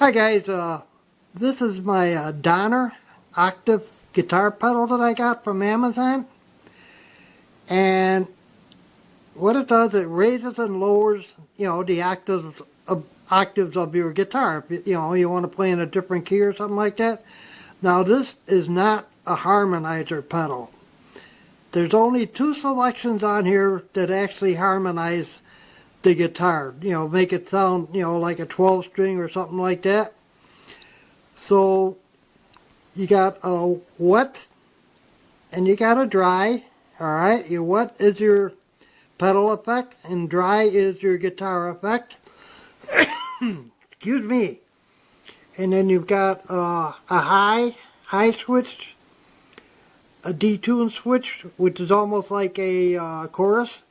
Hi guys, this is my Donner octave guitar pedal that I got from Amazon, and what it does, it raises and lowers, the octaves of your guitar. If you want to play in a different key or something like that. Now this is not a harmonizer pedal. There's only two selections on here that actually harmonize the guitar, make it sound, like a 12 string or something like that. So you got a wet and you got a dry. Alright, your wet is your pedal effect and dry is your guitar effect. Excuse me. And then you've got a high switch, a detune switch, which is almost like a chorus,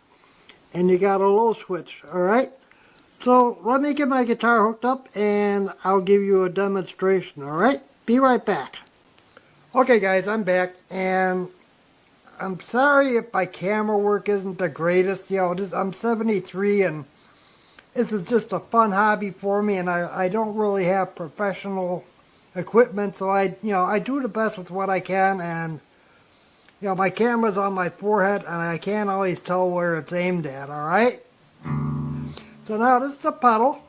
and you got a low switch. Alright, so let me get my guitar hooked up and I'll give you a demonstration. Alright, be right back. Okay guys, I'm back, and I'm sorry if my camera work isn't the greatest. I'm 73 and this is just a fun hobby for me, and I don't really have professional equipment, so I do the best with what I can. And my camera's on my forehead and I can't always tell where it's aimed at. Alright, so now this is the pedal.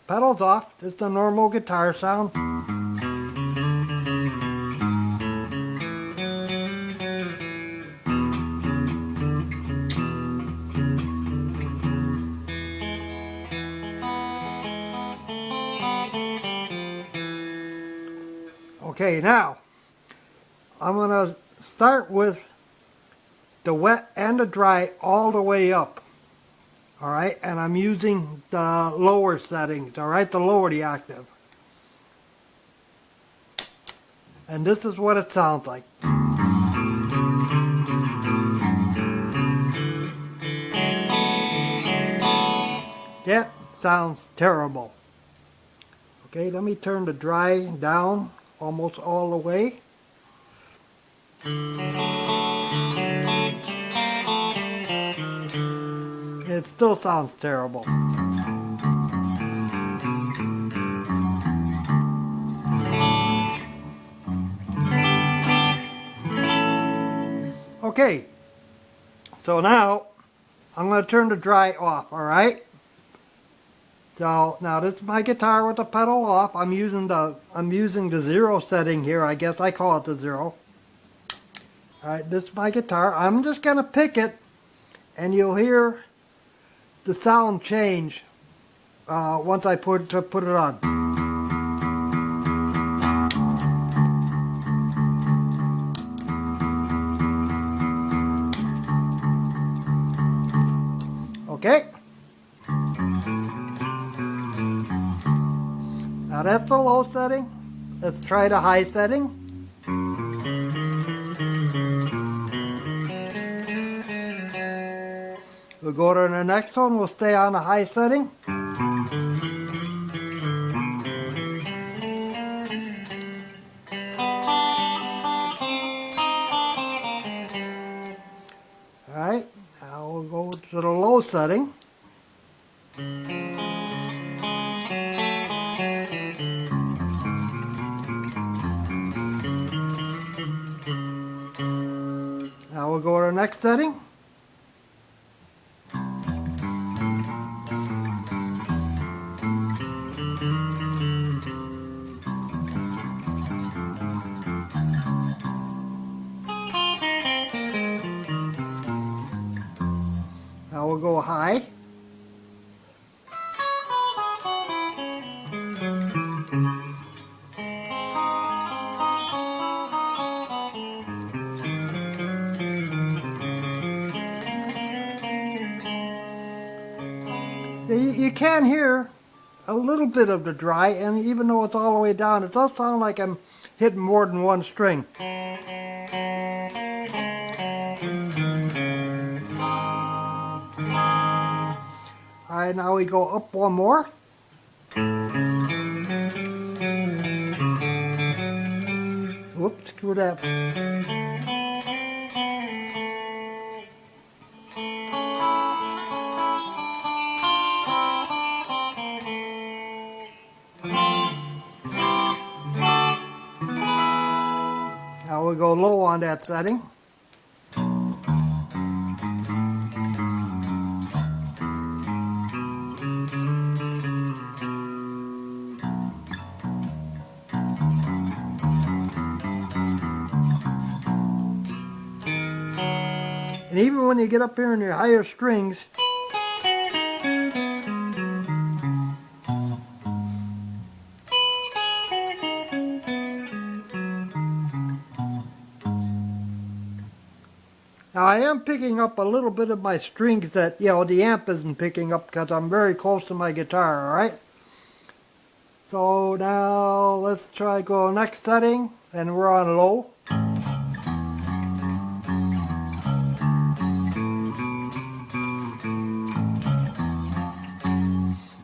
Pedal's off. This is the normal guitar sound. Okay, now I'm going to start with the wet and the dry all the way up. Alright, and I'm using the lower settings, alright, to lower the octave. And this is what it sounds like. That sounds terrible. Okay, let me turn the dry down almost all the way. It still sounds terrible. Okay, so now I'm going to turn the dry off, alright? So now this is my guitar with the pedal off. I'm using the 0 setting here. I guess I call it the 0. Alright, this is my guitar. I'm just going to pick it and you'll hear the sound change once I put it on. Okay. Now that's the low setting. Let's try the high setting. We'll go to the next one. We'll stay on the high setting. Alright, now we'll go to the low setting. Now we'll go to the next setting. Now we'll go high. You can hear a little bit of the dry, and even though it's all the way down, it does sound like I'm hitting more than one string. Alright, now we go up one more. Whoops, screw that. we go low on that setting. And even when you get up here in your higher strings, now I am picking up a little bit of my strings that, the amp isn't picking up because I'm very close to my guitar, alright? So now let's try go next setting, and we're on low.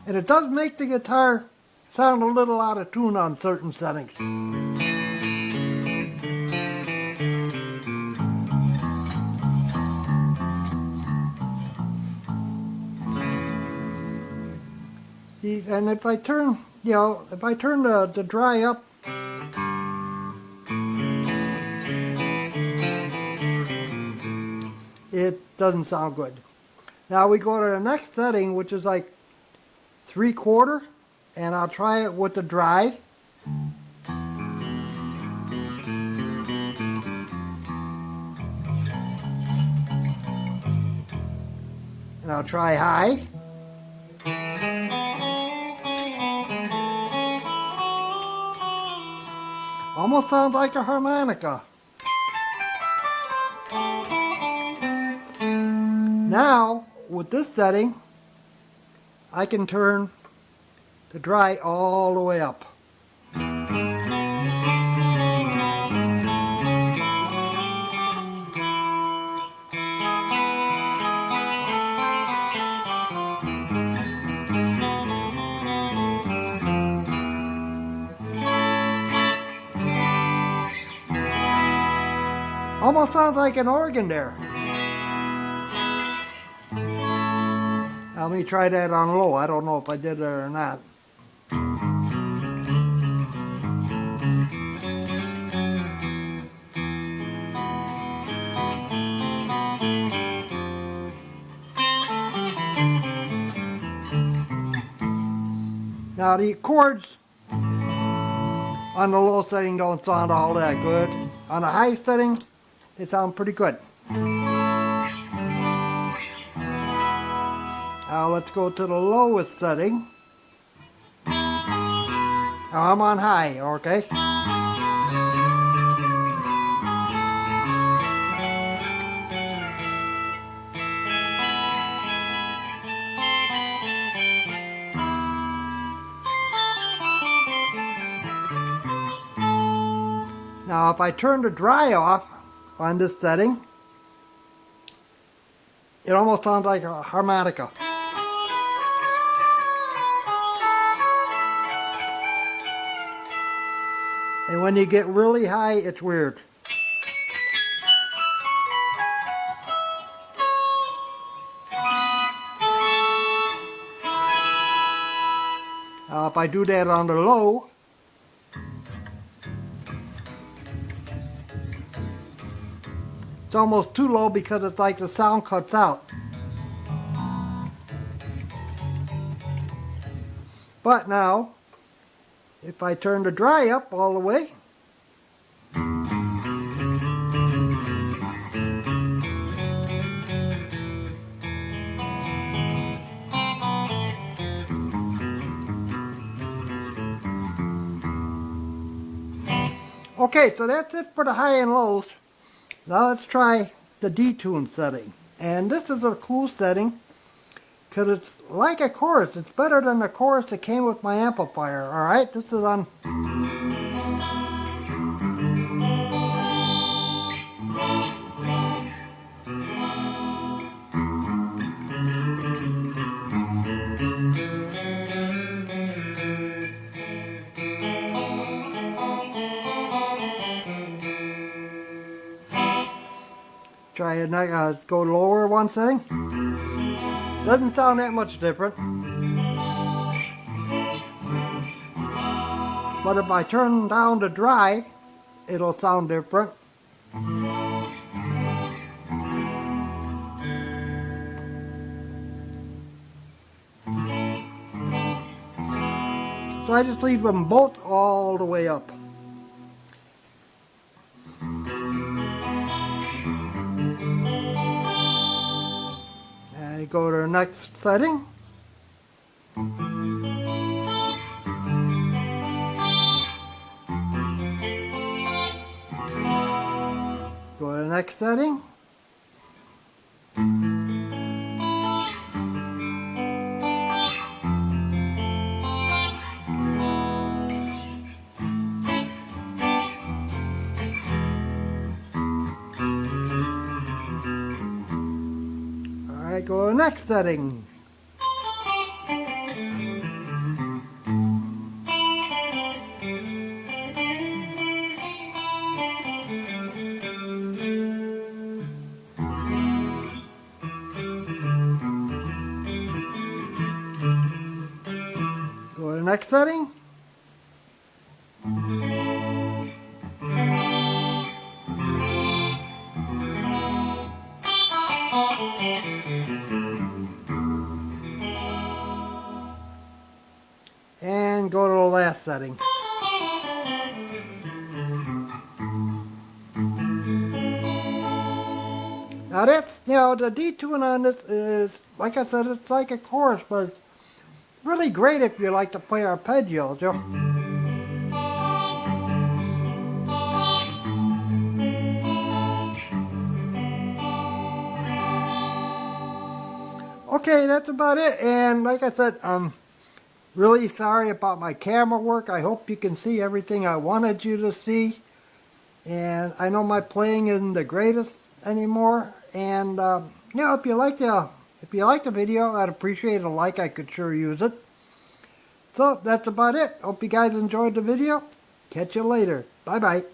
And it does make the guitar sound a little out of tune on certain settings. See, and if I turn, the dry up, it doesn't sound good. Now we go to the next setting, which is like 3/4, and I'll try it with the dry. And I'll try high. Almost sounds like a harmonica. Now, with this setting, I can turn the dry all the way up. Almost sounds like an organ there. Let me try that on low. I don't know if I did it or not. Now the chords on the low setting don't sound all that good. On the high setting, they sound pretty good. Now let's go to the lowest setting. Now I'm on high, okay? Now if I turn the dry off on this setting, it almost sounds like a harmonica. And when you get really high, it's weird. Now if I do that on the low, it's almost too low because it's like the sound cuts out. But now, if I turn the dry up all the way, okay, so that's it for the high and lows. Now let's try the detune setting. And this is a cool setting because it's like a chorus. It's better than the chorus that came with my amplifier. Alright, this is on... Try it, go lower one setting. Doesn't sound that much different. But if I turn down the dry, it'll sound different. So I just leave them both all the way up. And go to the next setting. Go to the next setting. Alright, go to the next setting. Go to the next setting. And go to the last setting. Now that's, the detune on this is, like I said, it's like a chorus, but it's really great if you like to play arpeggios, Okay, that's about it. And like I said, I'm really sorry about my camera work. I hope you can see everything I wanted you to see. And I know my playing isn't the greatest anymore. And if you like the video, I'd appreciate a like. I could sure use it. So that's about it. Hope you guys enjoyed the video. Catch you later. Bye bye.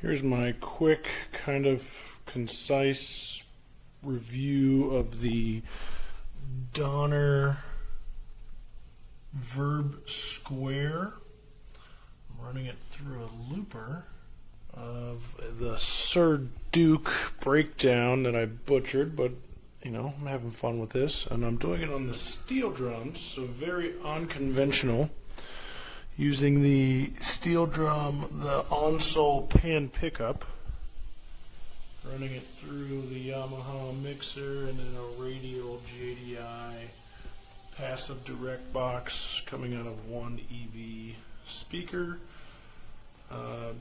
Here's my quick, kind of concise review of the Donner Verb Square. I'm running it through a looper of the Sir Duke breakdown that I butchered, but you know, I'm having fun with this, and I'm doing it on the steel drums, so very unconventional. Using the steel drum, the Onsole pan pickup, running it through the Yamaha mixer and then a radial JDI passive direct box coming out of one EV speaker.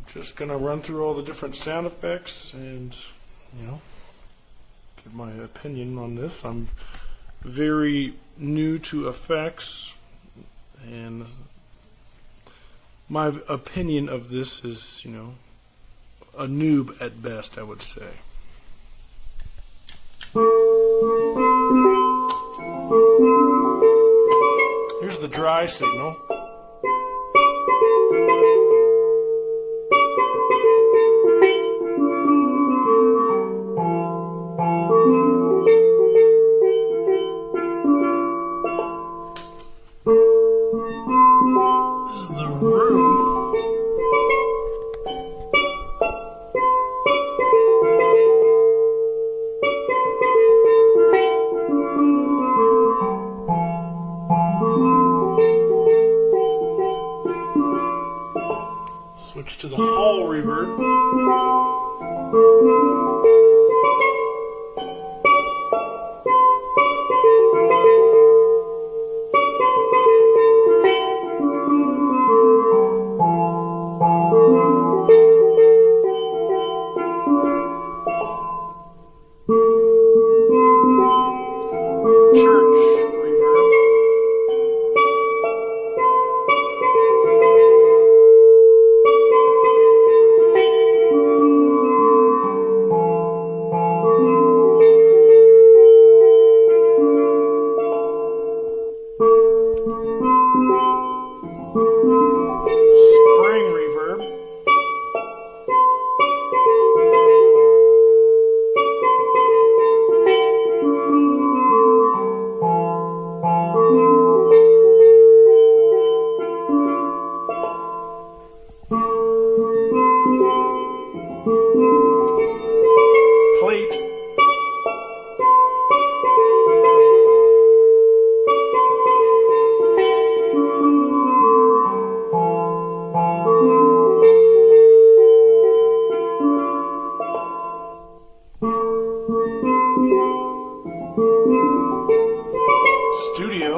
Just gonna run through all the different sound effects and, you know, give my opinion on this. I'm very new to effects, and my opinion of this is, you know, a noob at best, I would say. the dry signal. This is the room. Switch to the hall reverb. Church reverb. Spring reverb. Plate. Studio.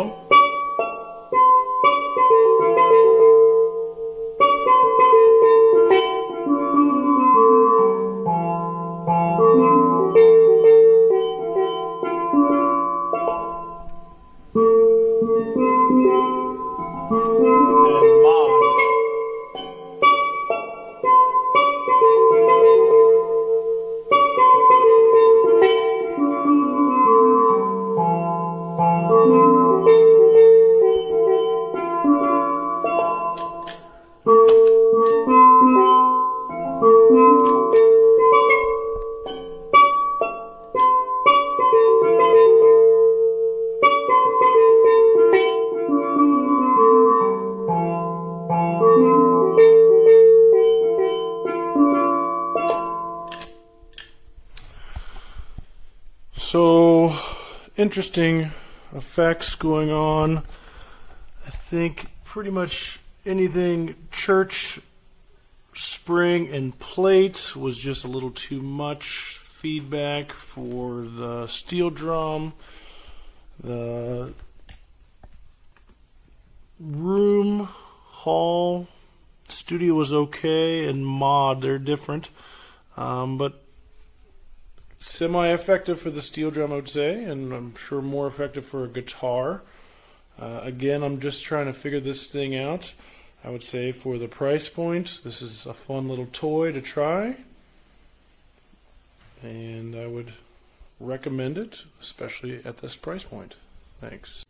And mod. So, interesting effects going on. I think pretty much anything church, spring, and plate was just a little too much feedback for the steel drum. The room, hall, studio was okay, and mod, they're different. But semi-effective for the steel drum, I would say, and I'm sure more effective for a guitar. Again, I'm just trying to figure this thing out. I would say for the price point, this is a fun little toy to try, and I would recommend it, especially at this price point. Thanks.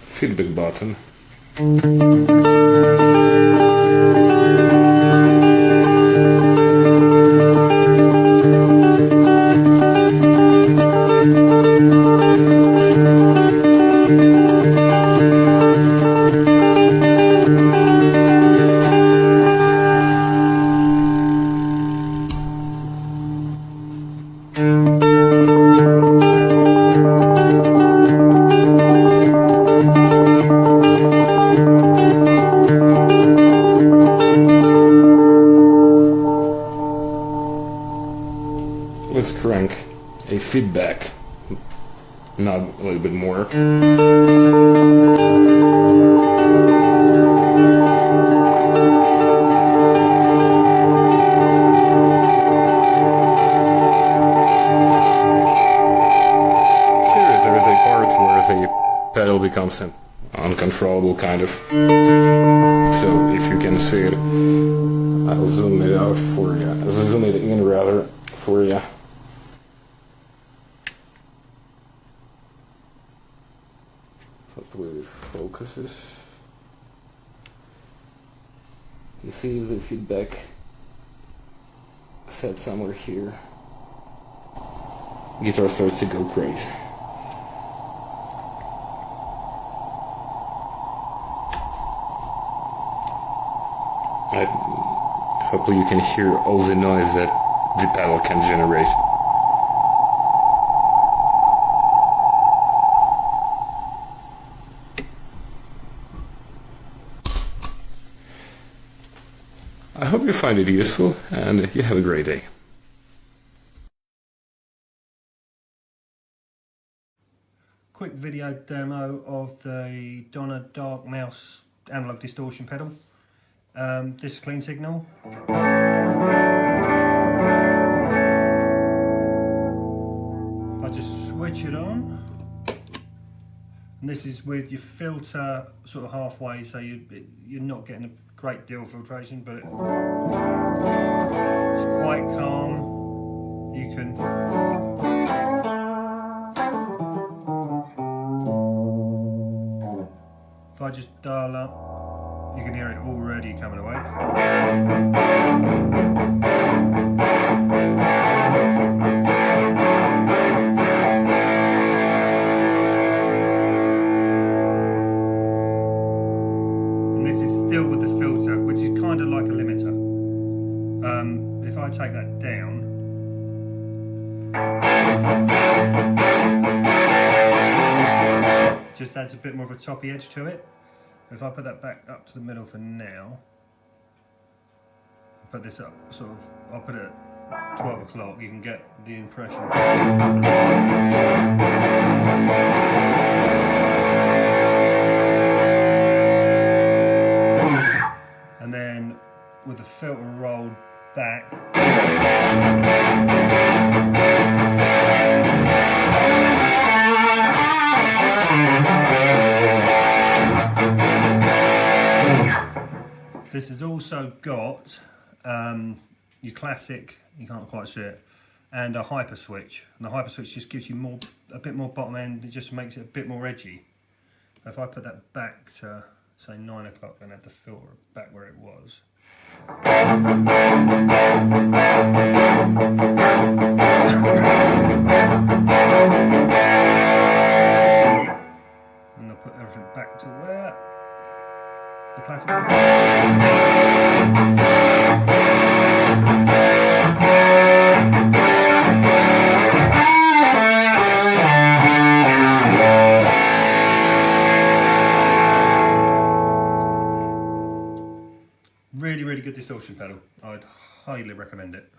Feedback button. Let's crank a feedback, not a little bit more. Here there is a part where pedal becomes uncontrollable kind of. So if you can see it, I'll zoom it out for you. I'll zoom it in rather for you. Hopefully it focuses. You see the feedback set somewhere here. Guitar starts to go crazy. Hopefully you can hear all the noise that the pedal can generate. I hope you find it useful and you have a great day. Quick video demo of the Donna Dark Mouse analog distortion pedal. This is clean signal. I just switch it on, and this is with your filter sort of halfway, so you're not getting a great deal of filtration, but it's quite calm. You can if I just dial up, you can hear it already coming away. And this is still with the filter, which is kind of like a limiter. If I take that down, just adds a bit more of a toppy edge to it. If I put that back up to the middle for now, put this up, sort of, I'll put it at 12 o'clock, you can get the impression. And then with the filter rolled back, this has also got your classic, you can't quite see it, and a hyper switch. And the hyper switch just gives you a bit more bottom end, it just makes it a bit more edgy. If I put that back to say 9 o'clock and have the filter back where it was. And I'll put everything back to where the classic. Really, really good distortion pedal. I'd highly recommend it.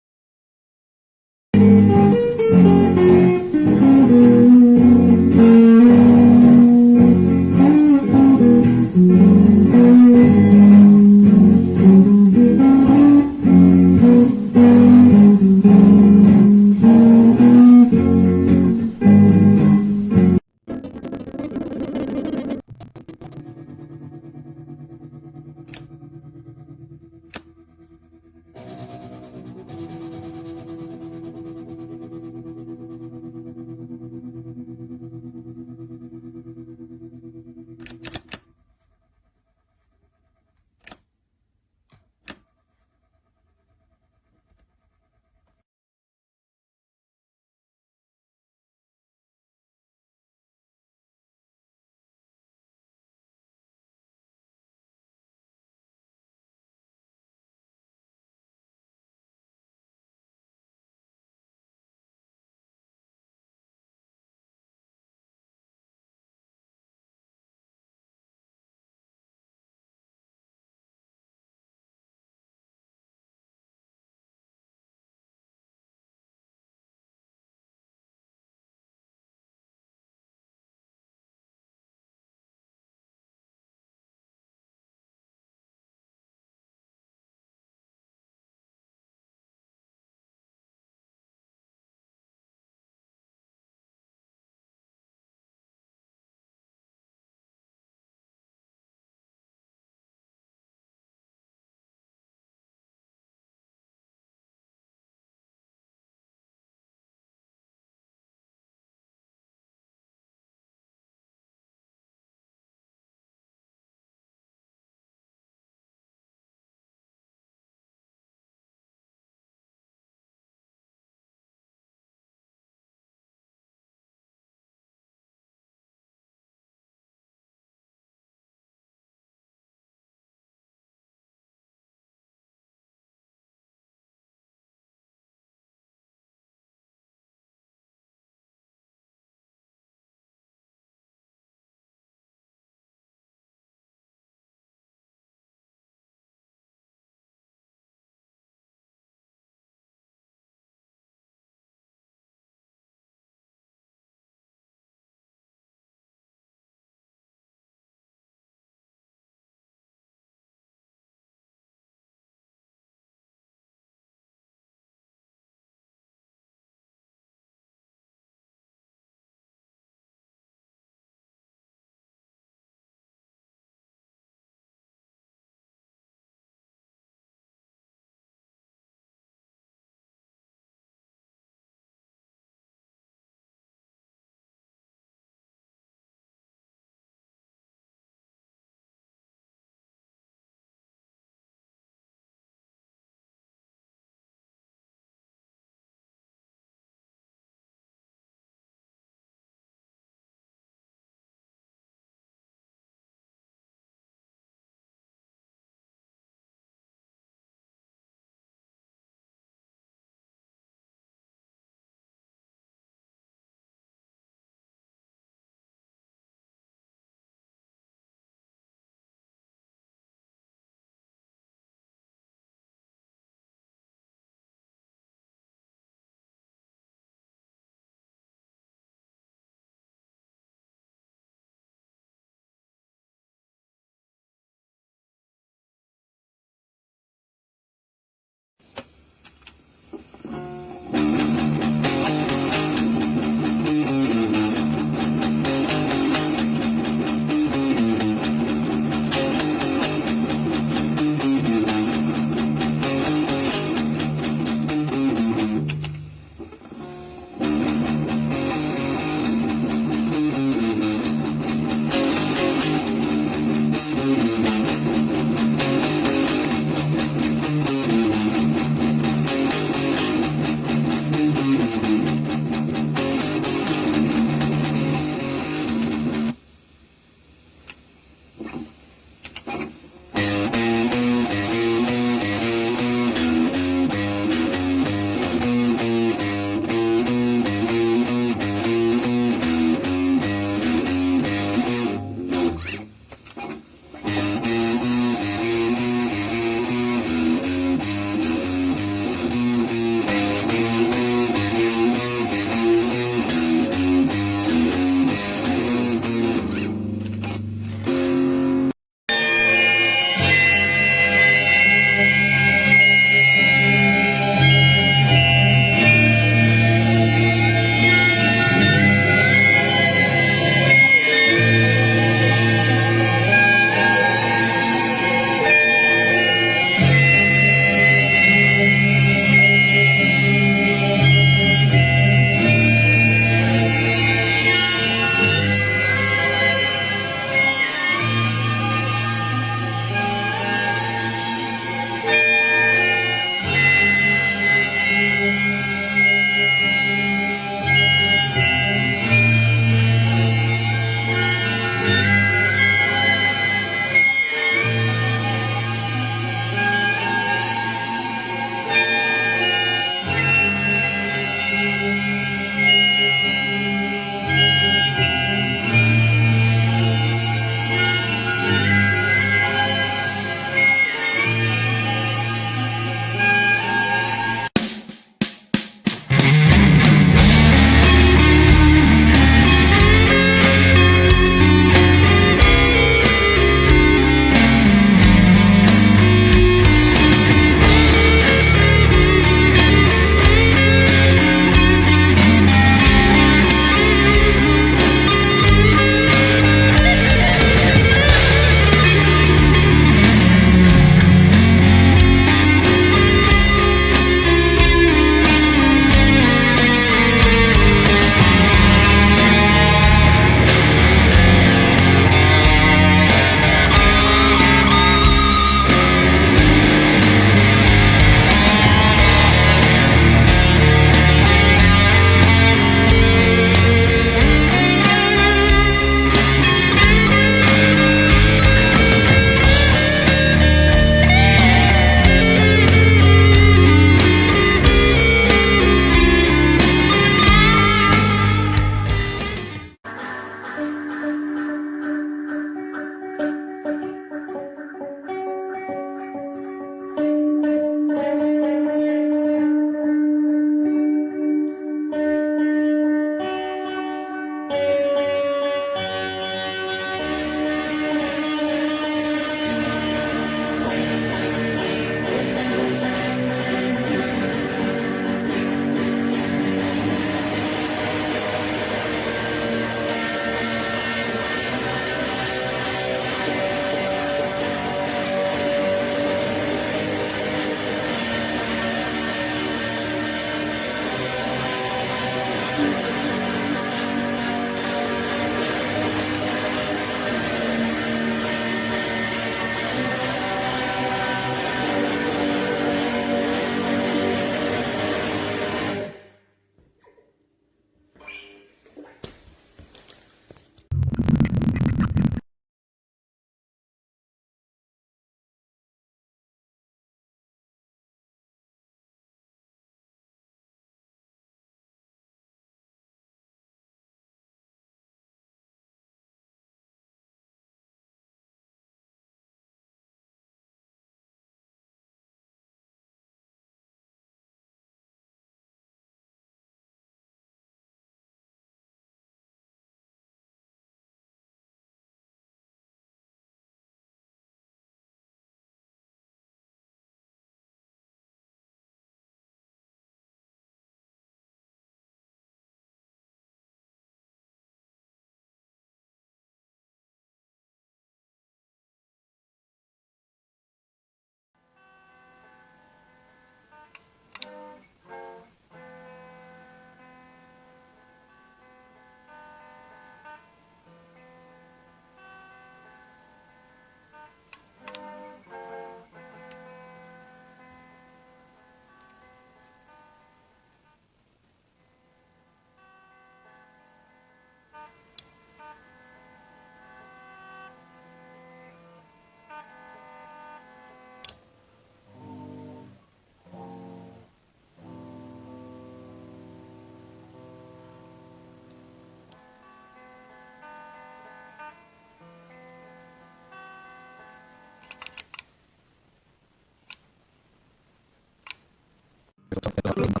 Reverb